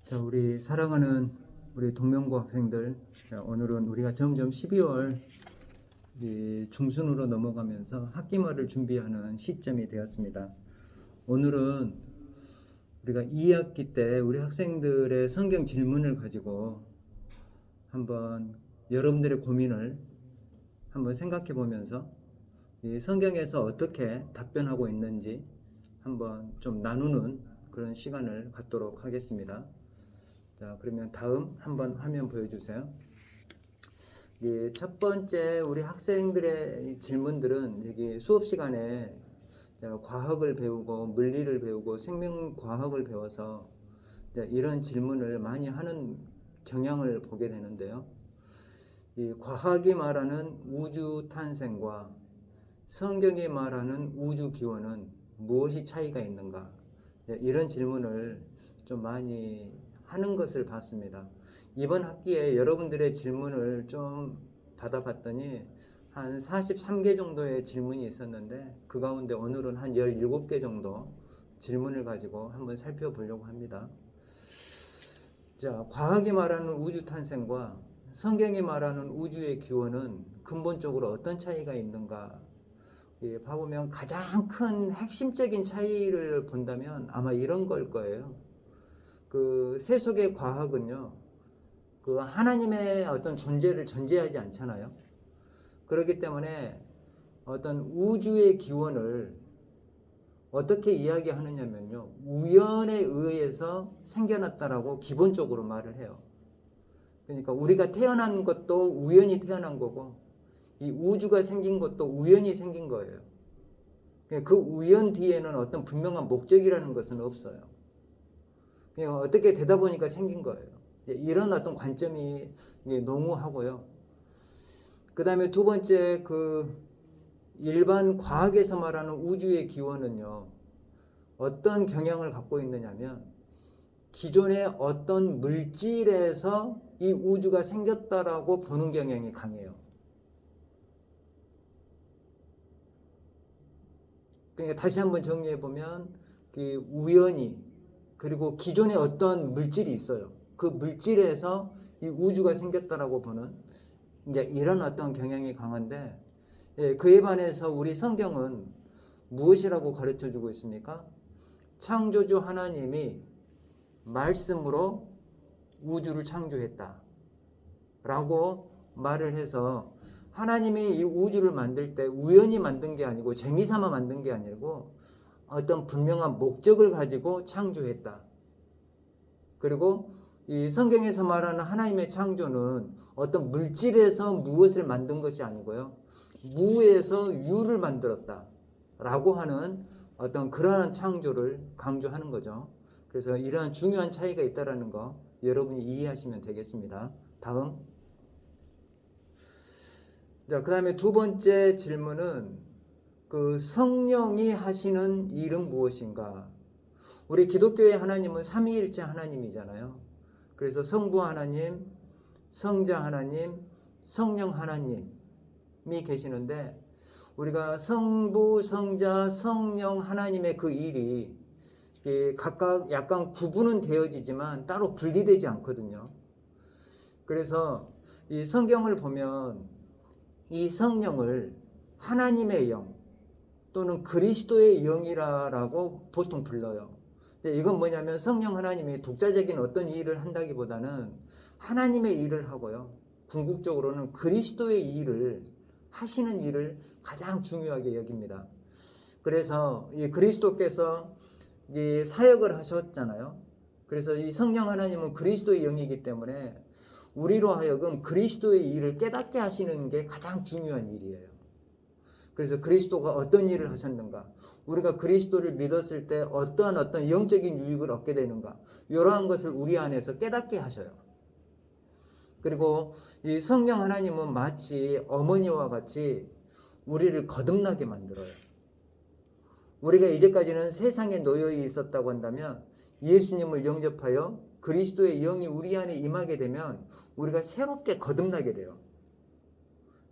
자, 우리 사랑하는 우리 동명고 학생들, 자, 오늘은 우리가 점점 12월 중순으로 넘어가면서 학기말을 준비하는 시점이 되었습니다. 오늘은 우리가 2학기 때 우리 학생들의 성경 질문을 가지고 한번 여러분들의 고민을 한번 생각해 보면서 이 성경에서 어떻게 답변하고 있는지 한번 좀 나누는 그런 시간을 갖도록 하겠습니다. 자, 그러면 다음 한번 화면 보여주세요. 첫 번째 우리 학생들의 질문들은 여기 수업 시간에 과학을 배우고 물리를 배우고 생명과학을 배워서 이런 질문을 많이 하는 경향을 보게 되는데요. 이 과학이 말하는 우주 탄생과 성경이 말하는 우주 기원은 무엇이 차이가 있는가? 이런 질문을 좀 많이 하는 것을 봤습니다. 이번 학기에 여러분들의 질문을 좀 받아봤더니 한 43개 정도의 질문이 있었는데 그 가운데 오늘은 한 17개 정도 질문을 가지고 한번 살펴보려고 합니다. 자, 과학이 말하는 우주 탄생과 성경이 말하는 우주의 기원은 근본적으로 어떤 차이가 있는가? 봐보면 가장 큰 핵심적인 차이를 본다면 아마 이런 걸 거예요. 그 세속의 과학은요, 그 하나님의 어떤 존재를 전제하지 않잖아요. 그렇기 때문에 어떤 우주의 기원을 어떻게 이야기하느냐면요, 우연에 의해서 생겨났다라고 기본적으로 말을 해요. 그러니까 우리가 태어난 것도 우연히 태어난 거고, 이 우주가 생긴 것도 우연히 생긴 거예요. 그 우연 뒤에는 어떤 분명한 목적이라는 것은 없어요. 그냥 어떻게 되다 보니까 생긴 거예요. 이런 어떤 관점이 농후하고요. 그 다음에 두 번째, 일반 과학에서 말하는 우주의 기원은요, 어떤 경향을 갖고 있느냐면 기존의 어떤 물질에서 이 우주가 생겼다라고 보는 경향이 강해요. 그러니까 다시 한번 정리해 보면 우연히, 그리고 기존에 어떤 물질이 있어요. 그 물질에서 이 우주가 생겼다라고 보는 이제 이런 어떤 경향이 강한데, 그에 반해서 우리 성경은 무엇이라고 가르쳐 주고 있습니까? 창조주 하나님이 말씀으로 우주를 창조했다 라고 말을 해서, 하나님이 이 우주를 만들 때 우연히 만든 게 아니고 재미삼아 만든 게 아니고 어떤 분명한 목적을 가지고 창조했다. 그리고 이 성경에서 말하는 하나님의 창조는 어떤 물질에서 무엇을 만든 것이 아니고요, 무에서 유를 만들었다 라고 하는 어떤 그러한 창조를 강조하는 거죠. 그래서 이러한 중요한 차이가 있다는 거 여러분이 이해하시면 되겠습니다. 다음. 자, 그 다음에 두 번째 질문은 성령이 하시는 일은 무엇인가? 우리 기독교의 하나님은 삼위일체 하나님이잖아요. 그래서 성부 하나님, 성자 하나님, 성령 하나님이 계시는데, 우리가 성부, 성자, 성령 하나님의 그 일이 각각 약간 구분은 되어지지만 따로 분리되지 않거든요. 그래서 이 성경을 보면 이 성령을 하나님의 영 또는 그리스도의 영이라고 보통 불러요. 이건 뭐냐면 성령 하나님이 독자적인 어떤 일을 한다기보다는 하나님의 일을 하고요, 궁극적으로는 그리스도의 일을 하시는 일을 가장 중요하게 여깁니다. 그래서 이 그리스도께서 이 사역을 하셨잖아요. 그래서 이 성령 하나님은 그리스도의 영이기 때문에 우리로 하여금 그리스도의 일을 깨닫게 하시는 게 가장 중요한 일이에요. 그래서 그리스도가 어떤 일을 하셨는가, 우리가 그리스도를 믿었을 때 어떤 영적인 유익을 얻게 되는가, 이러한 것을 우리 안에서 깨닫게 하셔요. 그리고 이 성령 하나님은 마치 어머니와 같이 우리를 거듭나게 만들어요. 우리가 이제까지는 세상에 놓여 있었다고 한다면 예수님을 영접하여 그리스도의 영이 우리 안에 임하게 되면 우리가 새롭게 거듭나게 돼요.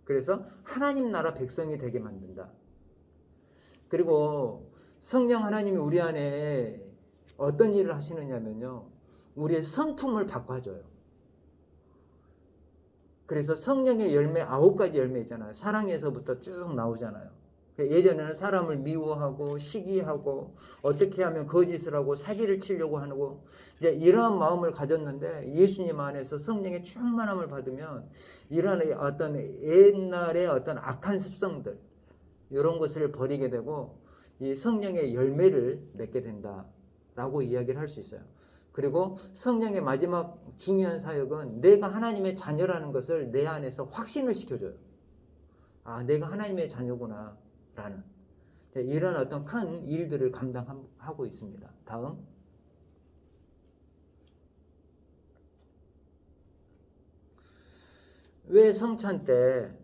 그래서 하나님 나라 백성이 되게 만든다. 그리고 성령 하나님이 우리 안에 어떤 일을 하시느냐면요, 우리의 성품을 바꿔줘요. 그래서 성령의 열매 9가지 열매 있잖아요. 사랑에서부터 쭉 나오잖아요. 예전에는 사람을 미워하고 시기하고 어떻게 하면 거짓을 하고 사기를 치려고 하고 이제 이러한 마음을 가졌는데 예수님 안에서 성령의 충만함을 받으면 이러한 어떤 옛날의 어떤 악한 습성들 이런 것을 버리게 되고 이 성령의 열매를 맺게 된다라고 이야기를 할 수 있어요. 그리고 성령의 마지막 중요한 사역은 내가 하나님의 자녀라는 것을 내 안에서 확신을 시켜줘요. 아, 내가 하나님의 자녀구나 라는 이런 어떤 큰 일들을 감당하고 있습니다. 다음. 왜 성찬 때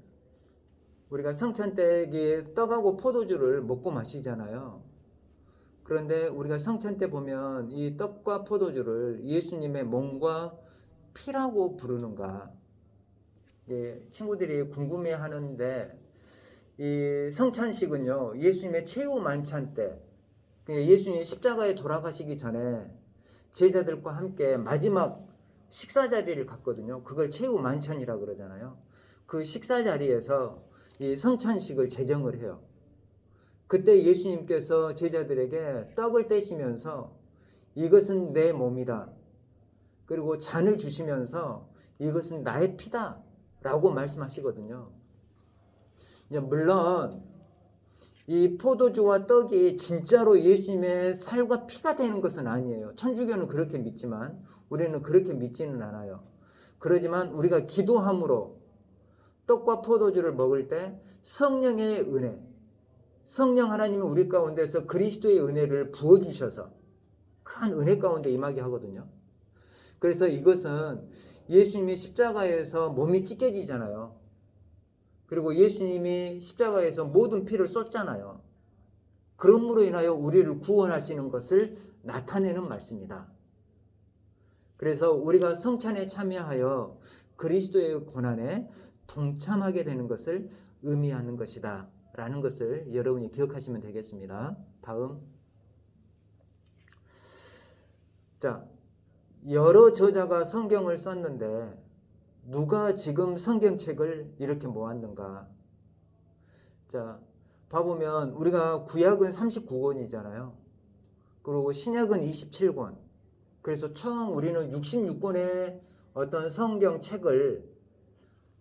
우리가 성찬 때 떡하고 포도주를 먹고 마시잖아요. 그런데 우리가 성찬 때 보면 이 떡과 포도주를 예수님의 몸과 피라고 부르는가? 친구들이 궁금해하는데 이 성찬식은요 예수님의 최후 만찬 때 예수님이 십자가에 돌아가시기 전에 제자들과 함께 마지막 식사 자리를 갖거든요. 그걸 최후 만찬이라고 그러잖아요. 그 식사 자리에서 이 성찬식을 제정을 해요. 그때 예수님께서 제자들에게 떡을 떼시면서 이것은 내 몸이다. 그리고 잔을 주시면서 이것은 나의 피다 라고 말씀하시거든요. 물론 이 포도주와 떡이 진짜로 예수님의 살과 피가 되는 것은 아니에요. 천주교는 그렇게 믿지만 우리는 그렇게 믿지는 않아요. 그러지만 우리가 기도함으로 떡과 포도주를 먹을 때 성령의 은혜, 성령 하나님은 우리 가운데서 그리스도의 은혜를 부어주셔서 큰 은혜 가운데 임하게 하거든요. 그래서 이것은 예수님이 십자가에서 몸이 찢겨지잖아요. 그리고 예수님이 십자가에서 모든 피를 쏟잖아요. 그러므로 인하여 우리를 구원하시는 것을 나타내는 말씀이다. 그래서 우리가 성찬에 참여하여 그리스도의 고난에 동참하게 되는 것을 의미하는 것이다 라는 것을 여러분이 기억하시면 되겠습니다. 다음. 자, 여러 저자가 성경을 썼는데 누가 지금 성경책을 이렇게 모았는가? 자, 봐보면 우리가 구약은 39권이잖아요. 그리고 신약은 27권. 그래서 총 우리는 66권의 어떤 성경책을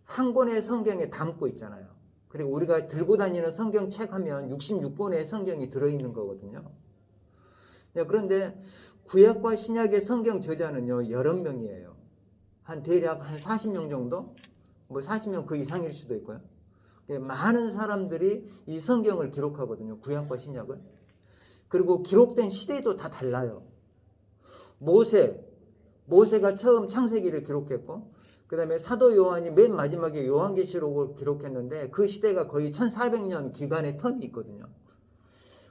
한 권의 성경에 담고 있잖아요. 그리고 우리가 들고 다니는 성경책 하면 66권의 성경이 들어있는 거거든요. 그런데 구약과 신약의 성경 저자는요, 여러 명이에요. 대략 한 40명 정도? 40명 그 이상일 수도 있고요. 많은 사람들이 이 성경을 기록하거든요. 구약과 신약을. 그리고 기록된 시대도 다 달라요. 모세가 처음 창세기를 기록했고 그 다음에 사도 요한이 맨 마지막에 요한계시록을 기록했는데 그 시대가 거의 1400년 기간의 텀이 있거든요.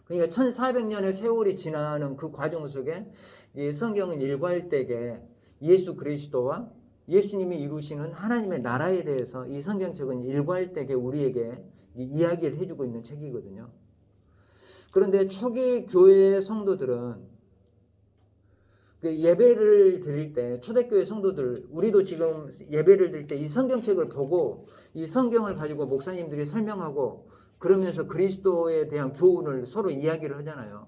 그러니까 1400년의 세월이 지나는 그 과정 속에 이 성경은 일괄되게 예수 그리스도와 예수님이 이루시는 하나님의 나라에 대해서 이 성경책은 일괄되게 우리에게 이야기를 해주고 있는 책이거든요. 그런데 초기 교회의 성도들은 예배를 드릴 때 초대교회 성도들 우리도 지금 예배를 드릴 때 이 성경책을 보고 이 성경을 가지고 목사님들이 설명하고 그러면서 그리스도에 대한 교훈을 서로 이야기를 하잖아요.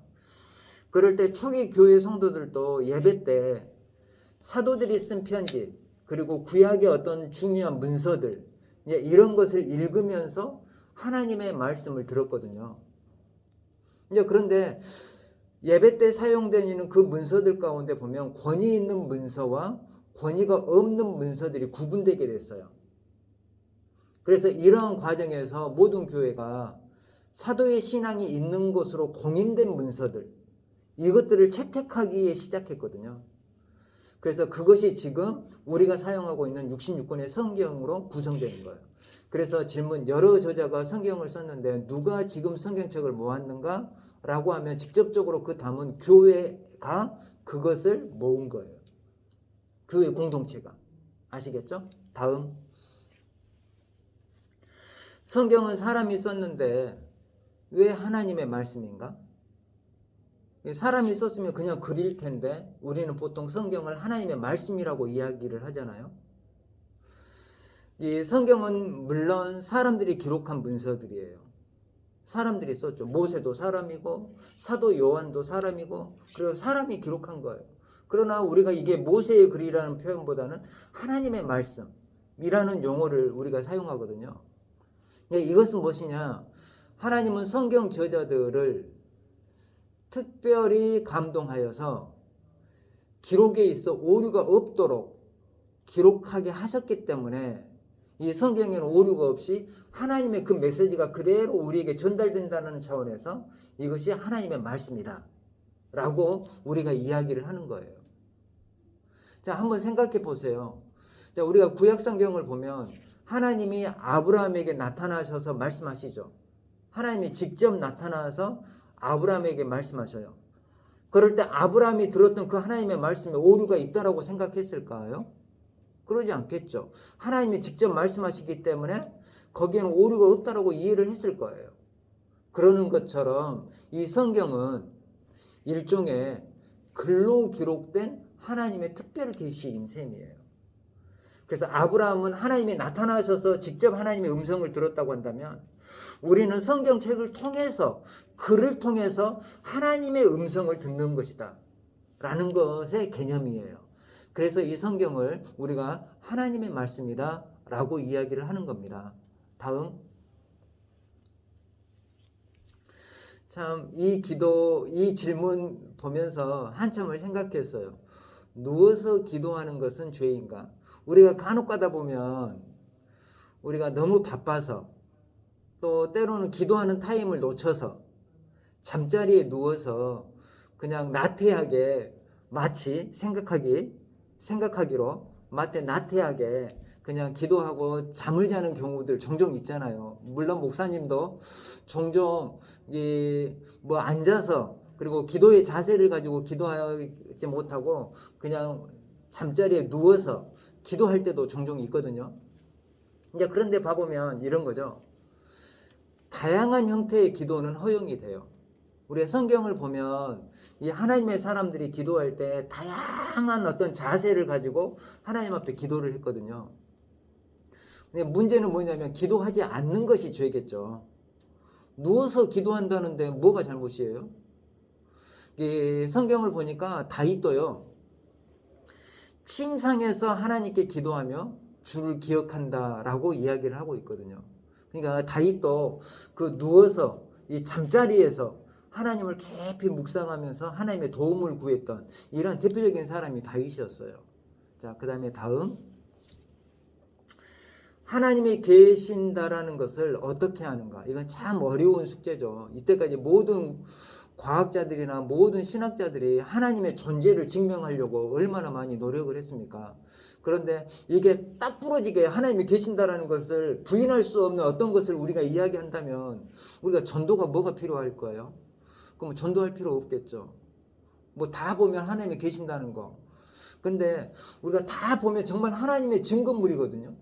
그럴 때 초기 교회 성도들도 예배 때 사도들이 쓴 편지 그리고 구약의 어떤 중요한 문서들 이런 것을 읽으면서 하나님의 말씀을 들었거든요. 그런데 예배 때 사용되는 그 문서들 가운데 보면 권위 있는 문서와 권위가 없는 문서들이 구분되게 됐어요. 그래서 이러한 과정에서 모든 교회가 사도의 신앙이 있는 것으로 공인된 문서들 이것들을 채택하기 시작했거든요. 그래서 그것이 지금 우리가 사용하고 있는 66권의 성경으로 구성되는 거예요. 그래서 질문, 여러 저자가 성경을 썼는데 누가 지금 성경책을 모았는가? 라고 하면 직접적으로 그 답은 교회가 그것을 모은 거예요. 교회 공동체가. 아시겠죠? 다음. 성경은 사람이 썼는데 왜 하나님의 말씀인가? 사람이 썼으면 그냥 글일 텐데 우리는 보통 성경을 하나님의 말씀이라고 이야기를 하잖아요. 이 성경은 물론 사람들이 기록한 문서들이에요. 사람들이 썼죠. 모세도 사람이고 사도 요한도 사람이고 그리고 사람이 기록한 거예요. 그러나 우리가 이게 모세의 글이라는 표현보다는 하나님의 말씀이라는 용어를 우리가 사용하거든요. 이것은 무엇이냐? 하나님은 성경 저자들을 특별히 감동하여서 기록에 있어 오류가 없도록 기록하게 하셨기 때문에 이 성경에는 오류가 없이 하나님의 그 메시지가 그대로 우리에게 전달된다는 차원에서 이것이 하나님의 말씀이다 라고 우리가 이야기를 하는 거예요. 자, 한번 생각해 보세요. 자, 우리가 구약 성경을 보면 하나님이 아브라함에게 나타나셔서 말씀하시죠. 하나님이 직접 나타나서 아브라함에게 말씀하셔요. 그럴 때 아브라함이 들었던 그 하나님의 말씀에 오류가 있다라고 생각했을까요? 그러지 않겠죠. 하나님이 직접 말씀하시기 때문에 거기에는 오류가 없다라고 이해를 했을 거예요. 그러는 것처럼 이 성경은 일종의 글로 기록된 하나님의 특별 계시인 셈이에요. 그래서 아브라함은 하나님이 나타나셔서 직접 하나님의 음성을 들었다고 한다면 우리는 성경책을 통해서 글을 통해서 하나님의 음성을 듣는 것이다 라는 것의 개념이에요. 그래서 이 성경을 우리가 하나님의 말씀이다 라고 이야기를 하는 겁니다. 다음. 참 이 질문 보면서 한참을 생각했어요. 누워서 기도하는 것은 죄인가? 우리가 간혹 가다 보면 우리가 너무 바빠서 또 때로는 기도하는 타임을 놓쳐서 잠자리에 누워서 그냥 나태하게 마치 생각하기로 나태하게 그냥 기도하고 잠을 자는 경우들 종종 있잖아요. 물론 목사님도 종종 앉아서 그리고 기도의 자세를 가지고 기도하지 못하고 그냥 잠자리에 누워서 기도할 때도 종종 있거든요. 이제 그런데 봐보면 이런 거죠. 다양한 형태의 기도는 허용이 돼요. 우리가 성경을 보면 이 하나님의 사람들이 기도할 때 다양한 어떤 자세를 가지고 하나님 앞에 기도를 했거든요. 근데 문제는 뭐냐면 기도하지 않는 것이 죄겠죠. 누워서 기도한다는데 뭐가 잘못이에요? 이 성경을 보니까 다윗도요. 침상에서 하나님께 기도하며 주를 기억한다라고 이야기를 하고 있거든요. 그러니까 다윗도 그 누워서 이 잠자리에서 하나님을 깊이 묵상하면서 하나님의 도움을 구했던 이런 대표적인 사람이 다윗이었어요. 자, 그 다음에 다음. 하나님이 계신다라는 것을 어떻게 하는가? 이건 참 어려운 숙제죠. 이때까지 모든 과학자들이나 모든 신학자들이 하나님의 존재를 증명하려고 얼마나 많이 노력을 했습니까? 그런데 이게 딱 부러지게 하나님이 계신다라는 것을 부인할 수 없는 어떤 것을 우리가 이야기한다면 우리가 전도가 뭐가 필요할 거예요? 그럼 전도할 필요 없겠죠. 뭐 다 보면 하나님이 계신다는 거. 근데 우리가 다 보면 정말 하나님의 증거물이거든요.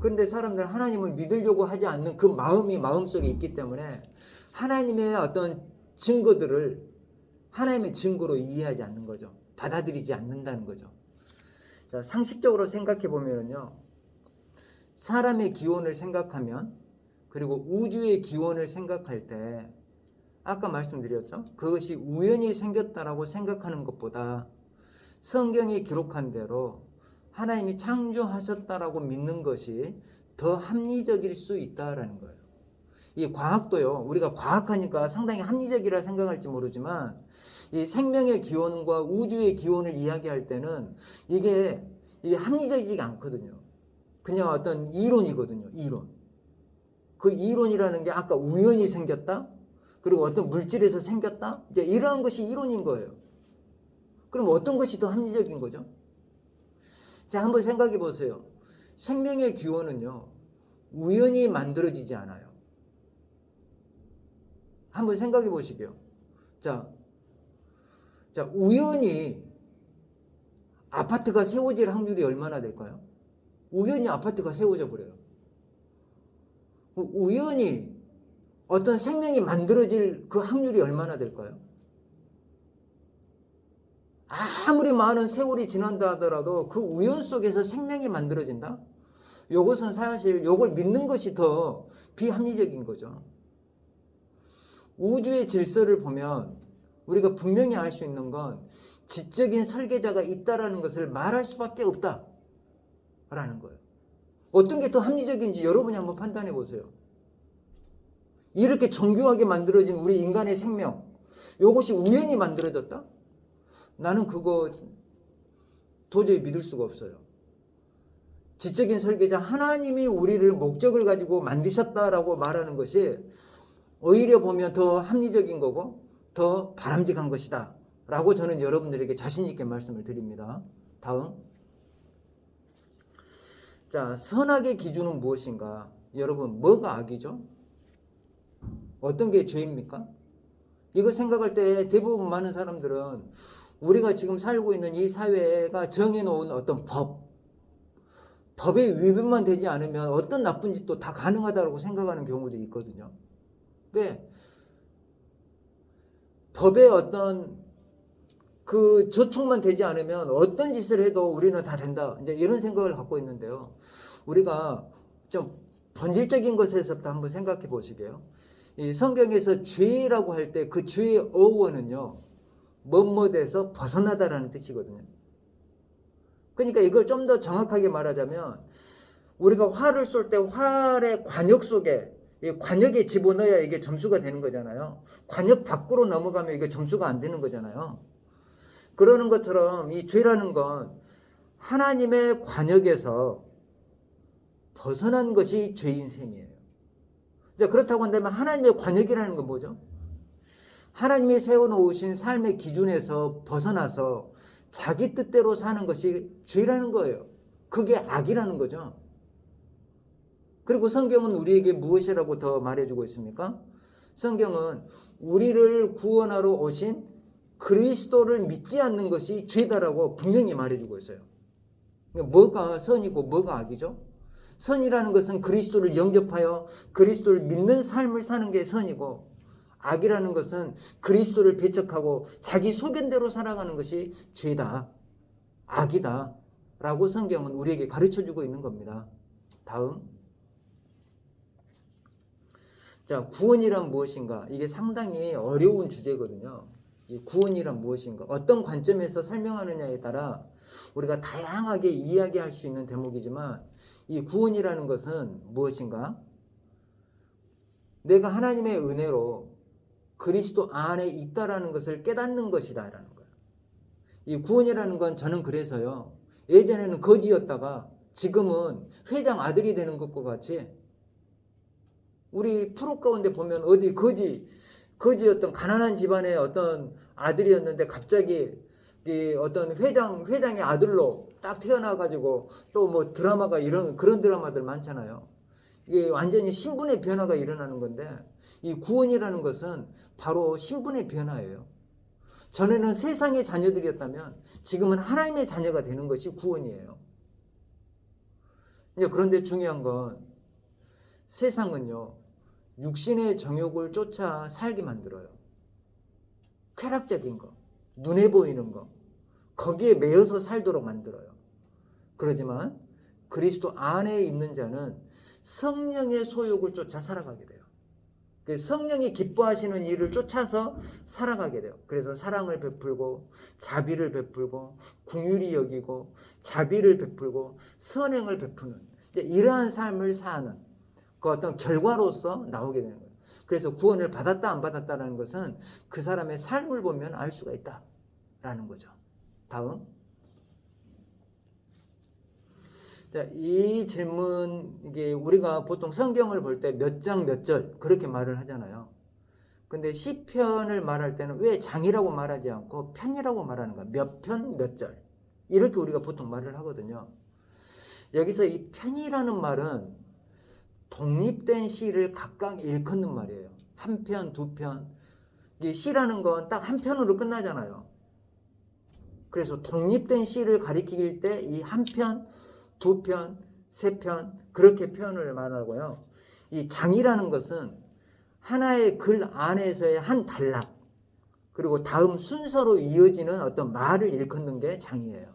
그런데 사람들은 하나님을 믿으려고 하지 않는 그 마음이 마음속에 있기 때문에 하나님의 어떤 증거들을 하나님의 증거로 이해하지 않는 거죠. 받아들이지 않는다는 거죠. 자, 상식적으로 생각해 보면요. 사람의 기원을 생각하면 그리고 우주의 기원을 생각할 때 아까 말씀드렸죠. 그것이 우연히 생겼다라고 생각하는 것보다 성경이 기록한 대로 하나님이 창조하셨다라고 믿는 것이 더 합리적일 수 있다라는 거예요. 이 과학도요. 우리가 과학하니까 상당히 합리적이라 생각할지 모르지만 이 생명의 기원과 우주의 기원을 이야기할 때는 이게 합리적이지 않거든요. 그냥 어떤 이론이거든요. 이론. 그 이론이라는 게 아까 우연히 생겼다? 그리고 어떤 물질에서 생겼다? 이제 이러한 것이 이론인 거예요. 그럼 어떤 것이 더 합리적인 거죠? 자, 한번 생각해 보세요. 생명의 기원은요, 우연히 만들어지지 않아요. 한번 생각해 보시게요. 자, 우연히 아파트가 세워질 확률이 얼마나 될까요? 우연히 아파트가 세워져 버려요. 우연히 어떤 생명이 만들어질 그 확률이 얼마나 될까요? 아무리 많은 세월이 지난다 하더라도 그 우연 속에서 생명이 만들어진다? 이것은 사실 이걸 믿는 것이 더 비합리적인 거죠. 우주의 질서를 보면 우리가 분명히 알 수 있는 건 지적인 설계자가 있다라는 것을 말할 수밖에 없다라는 거예요. 어떤 게 더 합리적인지 여러분이 한번 판단해 보세요. 이렇게 정교하게 만들어진 우리 인간의 생명, 이것이 우연히 만들어졌다? 나는 그거 도저히 믿을 수가 없어요. 지적인 설계자 하나님이 우리를 목적을 가지고 만드셨다라고 말하는 것이 오히려 보면 더 합리적인 거고 더 바람직한 것이다 라고 저는 여러분들에게 자신 있게 말씀을 드립니다. 다음, 자, 선악의 기준은 무엇인가? 여러분, 뭐가 악이죠? 어떤 게 죄입니까? 이거 생각할 때 대부분 많은 사람들은 우리가 지금 살고 있는 이 사회가 정해놓은 어떤 법에 위반만 되지 않으면 어떤 나쁜 짓도 다 가능하다고 생각하는 경우도 있거든요. 왜? 법에 어떤 그 저촉만 되지 않으면 어떤 짓을 해도 우리는 다 된다. 이제 이런 생각을 갖고 있는데요. 우리가 좀 본질적인 것에서부터 한번 생각해 보시게요. 이 성경에서 죄라고 할 때 그 죄의 어원은요, 뭐뭐에서 벗어나다라는 뜻이거든요. 그러니까 이걸 좀 더 정확하게 말하자면 우리가 활을 쏠 때 활의 관역 속에 이 관역에 집어넣어야 이게 점수가 되는 거잖아요. 관역 밖으로 넘어가면 이게 점수가 안 되는 거잖아요. 그러는 것처럼 이 죄라는 건 하나님의 관역에서 벗어난 것이 죄인 셈이에요. 자, 그렇다고 한다면 하나님의 관역이라는 건 뭐죠? 하나님이 세워놓으신 삶의 기준에서 벗어나서 자기 뜻대로 사는 것이 죄라는 거예요. 그게 악이라는 거죠. 그리고 성경은 우리에게 무엇이라고 더 말해주고 있습니까? 성경은 우리를 구원하러 오신 그리스도를 믿지 않는 것이 죄다라고 분명히 말해주고 있어요. 뭐가 선이고 뭐가 악이죠? 선이라는 것은 그리스도를 영접하여 그리스도를 믿는 삶을 사는 게 선이고, 악이라는 것은 그리스도를 배척하고 자기 소견대로 살아가는 것이 죄다, 악이다 라고 성경은 우리에게 가르쳐주고 있는 겁니다. 다음, 자, 구원이란 무엇인가? 이게 상당히 어려운 주제거든요. 이 구원이란 무엇인가? 어떤 관점에서 설명하느냐에 따라 우리가 다양하게 이야기할 수 있는 대목이지만, 이 구원이라는 것은 무엇인가? 내가 하나님의 은혜로 그리스도 안에 있다라는 것을 깨닫는 것이다라는 거예요. 이 구원이라는 건 저는 그래서요, 예전에는 거지였다가 지금은 회장 아들이 되는 것과 같이, 우리 프로 가운데 보면 어디 거지였던 가난한 집안의 어떤 아들이었는데 갑자기 이 어떤 회장의 아들로 딱 태어나가지고 또 뭐 드라마가 그런 드라마들 많잖아요. 이게 완전히 신분의 변화가 일어나는 건데, 이 구원이라는 것은 바로 신분의 변화예요. 전에는 세상의 자녀들이었다면 지금은 하나님의 자녀가 되는 것이 구원이에요. 그런데 중요한 건 세상은요, 육신의 정욕을 쫓아 살게 만들어요. 쾌락적인 거, 눈에 보이는 거, 거기에 매여서 살도록 만들어요. 그러지만 그리스도 안에 있는 자는 성령의 소욕을 쫓아 살아가게 돼요. 성령이 기뻐하시는 일을 쫓아서 살아가게 돼요. 그래서 사랑을 베풀고 자비를 베풀고 긍휼히 여기고 자비를 베풀고 선행을 베푸는 이러한 삶을 사는 그 어떤 결과로서 나오게 되는 거예요. 그래서 구원을 받았다 안 받았다라는 것은 그 사람의 삶을 보면 알 수가 있다라는 거죠. 다음, 자, 이 질문, 이게 우리가 보통 성경을 볼 때 몇 장 몇 절 그렇게 말을 하잖아요. 근데 시편을 말할 때는 왜 장이라고 말하지 않고 편이라고 말하는가? 몇 편 몇 절 이렇게 우리가 보통 말을 하거든요. 여기서 이 편이라는 말은 독립된 시를 각각 일컫는 말이에요. 한 편, 두 편. 이 시라는 건 딱 한 편으로 끝나잖아요. 그래서 독립된 시를 가리킬 때 이 한 편, 두 편, 세 편 그렇게 표현을 말하고요. 이 장이라는 것은 하나의 글 안에서의 한 단락, 그리고 다음 순서로 이어지는 어떤 말을 일컫는 게 장이에요.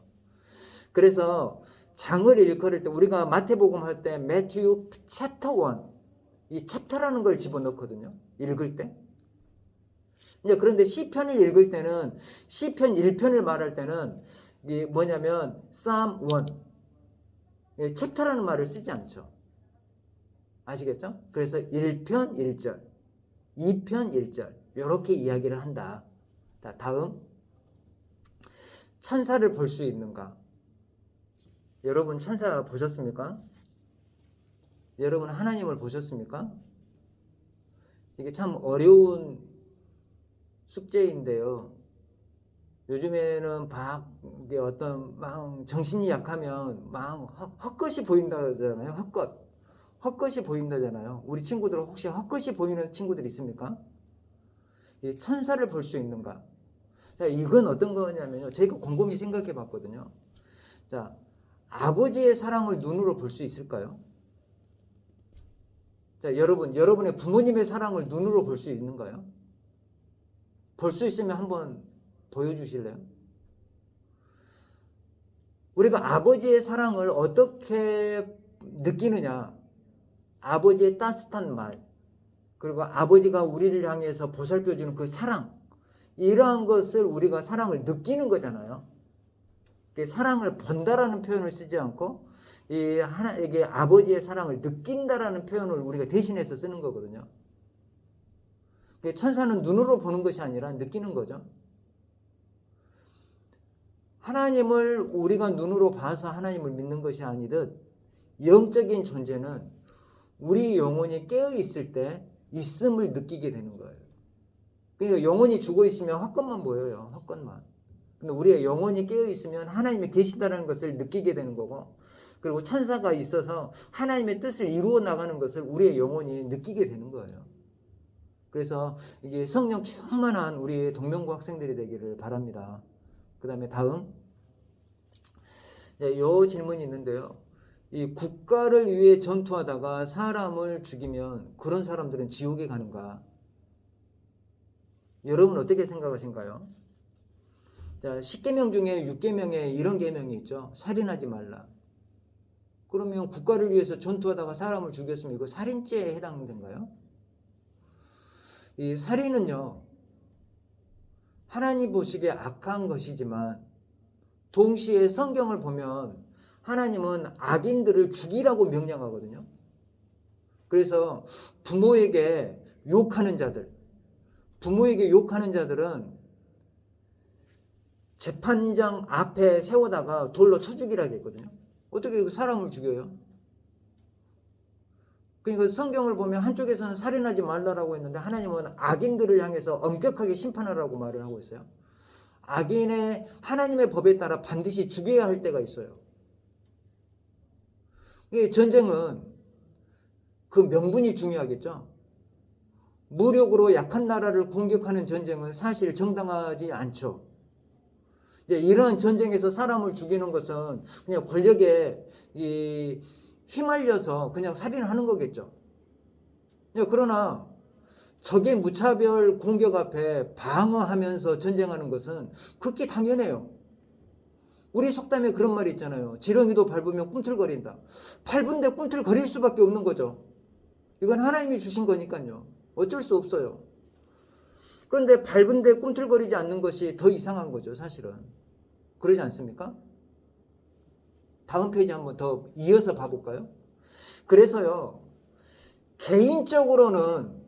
그래서 장을 일컬을 때 우리가 마태복음 할 때 매튜 챕터 1, 이 챕터라는 걸 집어넣거든요. 읽을 때. 이제 그런데 시편을 읽을 때는 시편 1편을 말할 때는 이게 뭐냐면 Psalm 1, 챕터라는 말을 쓰지 않죠. 아시겠죠? 그래서 1편 1절, 2편 1절 이렇게 이야기를 한다. 자, 다음 천사를 볼 수 있는가? 여러분 천사 보셨습니까? 여러분 하나님을 보셨습니까? 이게 참 어려운 숙제인데요. 요즘에는 이게 어떤 막 정신이 약하면 막 헛것이 보인다잖아요. 헛것이 보인다잖아요. 우리 친구들 혹시 헛것이 보이는 친구들 있습니까? 이 천사를 볼 수 있는가? 자, 이건 어떤 거냐면요. 제가 곰곰이 생각해 봤거든요. 자, 아버지의 사랑을 눈으로 볼 수 있을까요? 자, 여러분의 부모님의 사랑을 눈으로 볼 수 있는가요? 볼 수 있으면 한번 보여주실래요? 우리가 아버지의 사랑을 어떻게 느끼느냐? 아버지의 따뜻한 말, 그리고 아버지가 우리를 향해서 보살펴주는 그 사랑, 이러한 것을 우리가 사랑을 느끼는 거잖아요. 사랑을 본다라는 표현을 쓰지 않고 이게 아버지의 사랑을 느낀다라는 표현을 우리가 대신해서 쓰는 거거든요. 천사는 눈으로 보는 것이 아니라 느끼는 거죠. 하나님을 우리가 눈으로 봐서 하나님을 믿는 것이 아니듯 영적인 존재는 우리 영혼이 깨어 있을 때 있음을 느끼게 되는 거예요. 그러니까 영혼이 죽어 있으면 헛것만 보여요. 헛것만. 근데 우리의 영혼이 깨어 있으면 하나님이 계시다는 것을 느끼게 되는 거고, 그리고 천사가 있어서 하나님의 뜻을 이루어 나가는 것을 우리의 영혼이 느끼게 되는 거예요. 그래서 이게 성령 충만한 우리의 동명고 학생들이 되기를 바랍니다. 그 다음에 다음, 이 질문이 있는데요. 이 국가를 위해 전투하다가 사람을 죽이면 그런 사람들은 지옥에 가는가? 여러분 어떻게 생각하신가요? 자, 10계명 중에 6계명에 이런 계명이 있죠. 살인하지 말라. 그러면 국가를 위해서 전투하다가 사람을 죽였으면 이거 살인죄에 해당된가요? 이 살인은요, 하나님 보시기에 악한 것이지만 동시에 성경을 보면 하나님은 악인들을 죽이라고 명령하거든요. 그래서 부모에게 욕하는 자들은 재판장 앞에 세워다가 돌로 쳐 죽이라고 했거든요. 어떻게 사람을 죽여요? 그러니까 성경을 보면 한쪽에서는 살인하지 말라라고 했는데 하나님은 악인들을 향해서 엄격하게 심판하라고 말을 하고 있어요. 악인의 하나님의 법에 따라 반드시 죽여야 할 때가 있어요. 전쟁은 그 명분이 중요하겠죠. 무력으로 약한 나라를 공격하는 전쟁은 사실 정당하지 않죠. 이런 전쟁에서 사람을 죽이는 것은 그냥 권력에 휘말려서 그냥 살인하는 거겠죠. 그러나 적의 무차별 공격 앞에 방어하면서 전쟁하는 것은 극히 당연해요. 우리 속담에 그런 말이 있잖아요. 지렁이도 밟으면 꿈틀거린다. 밟은데 꿈틀거릴 수밖에 없는 거죠. 이건 하나님이 주신 거니까요. 어쩔 수 없어요. 그런데 밟은데 꿈틀거리지 않는 것이 더 이상한 거죠, 사실은. 그러지 않습니까? 다음 페이지 한번 더 이어서 봐볼까요? 그래서요, 개인적으로는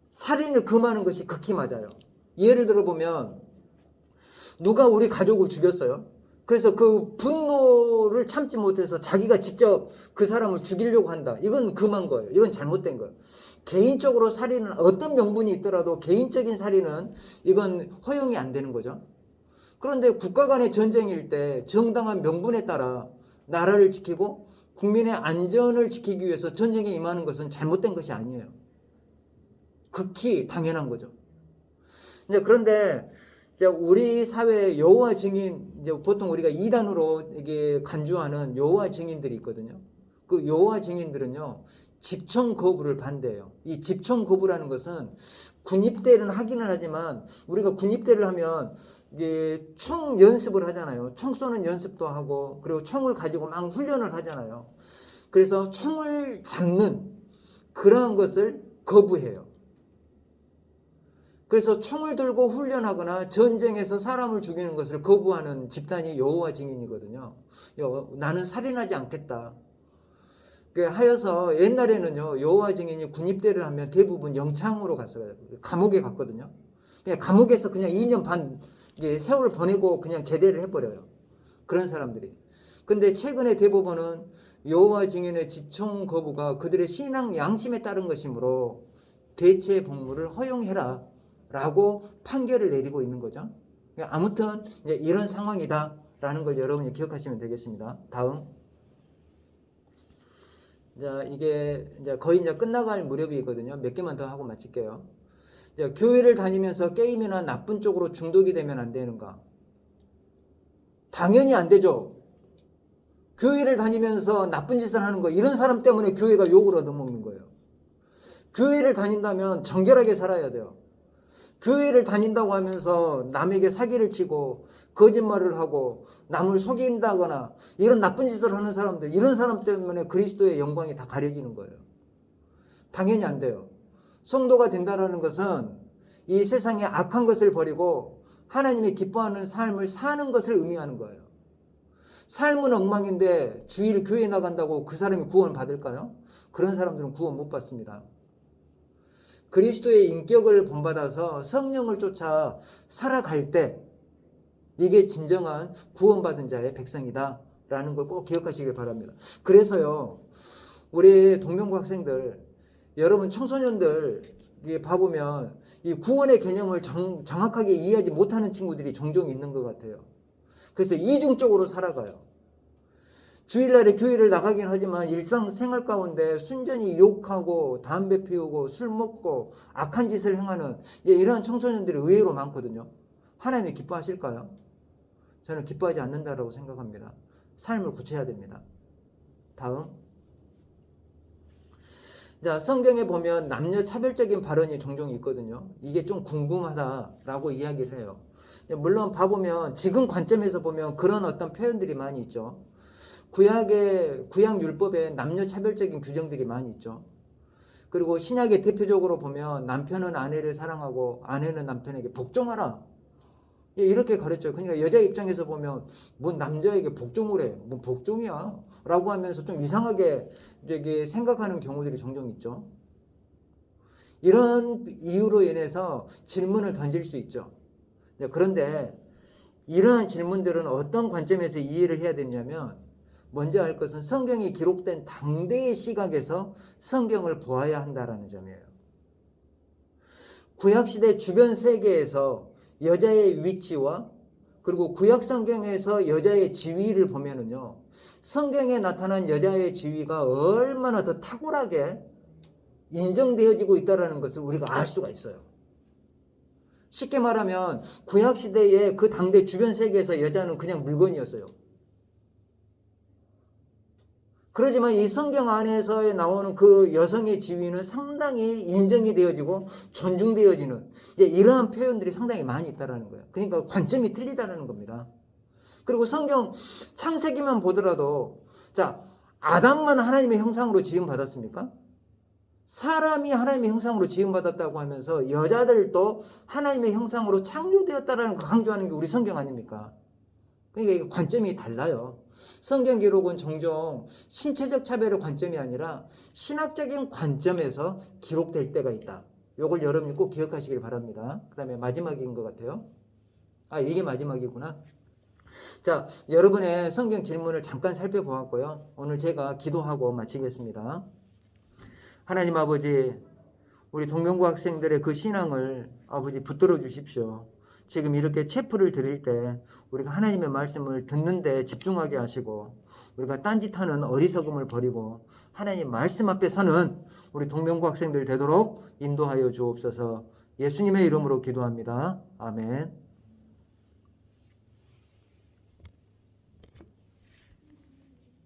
살인을 금하는 것이 극히 맞아요. 예를 들어보면 누가 우리 가족을 죽였어요. 그래서 그 분노를 참지 못해서 자기가 직접 그 사람을 죽이려고 한다. 이건 금한 거예요. 이건 잘못된 거예요. 개인적으로 살인은 어떤 명분이 있더라도 개인적인 살인은 이건 허용이 안 되는 거죠. 그런데 국가 간의 전쟁일 때 정당한 명분에 따라 나라를 지키고 국민의 안전을 지키기 위해서 전쟁에 임하는 것은 잘못된 것이 아니에요. 극히 당연한 거죠. 그런데 우리 사회에 여호와 증인, 보통 우리가 이단으로 이게 간주하는 여호와 증인들이 있거든요. 그 여호와 증인들은요, 집청 거부를 반대해요. 이 집청 거부라는 것은 군입대는 하기는 하지만 우리가 군입대를 하면 이게 총 연습을 하잖아요. 총 쏘는 연습도 하고 그리고 총을 가지고 막 훈련을 하잖아요. 그래서 총을 잡는 그러한 것을 거부해요. 그래서 총을 들고 훈련하거나 전쟁에서 사람을 죽이는 것을 거부하는 집단이 여호와 증인이거든요. 나는 살인하지 않겠다. 하여서 옛날에는요, 여호와 증인이 군입대를 하면 대부분 영창으로 갔어요. 감옥에 갔거든요. 그냥 감옥에서 그냥 2년 반 세월을 보내고 그냥 제대를 해버려요. 그런 사람들이. 근데 최근에 대법원은 여호와 증인의 집총 거부가 그들의 신앙 양심에 따른 것이므로 대체 복무를 허용해라 라고 판결을 내리고 있는 거죠. 아무튼 이런 상황이다 라는 걸 여러분이 기억하시면 되겠습니다. 다음. 자, 이게 이제 거의 이제 끝나갈 무렵이거든요. 몇 개만 더 하고 마칠게요. 자, 교회를 다니면서 게임이나 나쁜 쪽으로 중독이 되면 안 되는가? 당연히 안 되죠. 교회를 다니면서 나쁜 짓을 하는 거, 이런 사람 때문에 교회가 욕을 얻어먹는 거예요. 교회를 다닌다면 정결하게 살아야 돼요. 교회를 다닌다고 하면서 남에게 사기를 치고 거짓말을 하고 남을 속인다거나 이런 나쁜 짓을 하는 사람들, 이런 사람 때문에 그리스도의 영광이 다 가려지는 거예요. 당연히 안 돼요. 성도가 된다는 것은 이 세상의 악한 것을 버리고 하나님이 기뻐하는 삶을 사는 것을 의미하는 거예요. 삶은 엉망인데 주일 교회 나간다고 그 사람이 구원 받을까요? 그런 사람들은 구원 못 받습니다. 그리스도의 인격을 본받아서 성령을 쫓아 살아갈 때 이게 진정한 구원받은 자의 백성이다 라는 걸 꼭 기억하시길 바랍니다. 그래서요, 우리 동명고 학생들, 여러분 청소년들 봐보면 이 구원의 개념을 정확하게 이해하지 못하는 친구들이 종종 있는 것 같아요. 그래서 이중적으로 살아가요. 주일날에 교회를 나가긴 하지만 일상생활 가운데 순전히 욕하고 담배 피우고 술 먹고 악한 짓을 행하는 이러한 청소년들이 의외로 많거든요. 하나님이 기뻐하실까요? 저는 기뻐하지 않는다라고 생각합니다. 삶을 고쳐야 됩니다. 다음. 자, 성경에 보면 남녀 차별적인 발언이 종종 있거든요. 이게 좀 궁금하다라고 이야기를 해요. 물론 봐보면 지금 관점에서 보면 그런 어떤 표현들이 많이 있죠. 구약 율법에 남녀 차별적인 규정들이 많이 있죠. 그리고 신약에 대표적으로 보면 남편은 아내를 사랑하고 아내는 남편에게 복종하라. 이렇게 가르쳐요. 그러니까 여자 입장에서 보면 뭐 남자에게 복종을 해. 뭐 복종이야. 라고 하면서 좀 이상하게 생각하는 경우들이 종종 있죠. 이런 이유로 인해서 질문을 던질 수 있죠. 그런데 이러한 질문들은 어떤 관점에서 이해를 해야 되냐면 먼저 알 것은 성경이 기록된 당대의 시각에서 성경을 보아야 한다는 점이에요. 구약시대 주변 세계에서 여자의 위치와 그리고 구약 성경에서 여자의 지위를 보면은요, 성경에 나타난 여자의 지위가 얼마나 더 탁월하게 인정되어지고 있다는 것을 우리가 알 수가 있어요. 쉽게 말하면 구약시대의 그 당대 주변 세계에서 여자는 그냥 물건이었어요. 그렇지만 이 성경 안에서 나오는 그 여성의 지위는 상당히 인정이 되어지고 존중되어지는 이러한 표현들이 상당히 많이 있다는 거예요. 그러니까 관점이 틀리다는 겁니다. 그리고 성경 창세기만 보더라도 자, 아담만 하나님의 형상으로 지음받았습니까? 사람이 하나님의 형상으로 지음받았다고 하면서 여자들도 하나님의 형상으로 창조되었다는 걸 강조하는 게 우리 성경 아닙니까? 그러니까 관점이 달라요. 성경 기록은 종종 신체적 차별의 관점이 아니라 신학적인 관점에서 기록될 때가 있다. 이걸 여러분이 꼭 기억하시길 바랍니다. 그 다음에 마지막인 것 같아요. 이게 마지막이구나. 자, 여러분의 성경 질문을 잠깐 살펴보았고요. 오늘 제가 기도하고 마치겠습니다. 하나님 아버지, 우리 동명고 학생들의 그 신앙을 아버지 붙들어 주십시오. 지금 이렇게 체프를 드릴 때 우리가 하나님의 말씀을 듣는데 집중하게 하시고 우리가 딴짓하는 어리석음을 버리고 하나님 말씀 앞에 서는 우리 동명고 학생들 되도록 인도하여 주옵소서. 예수님의 이름으로 기도합니다. 아멘.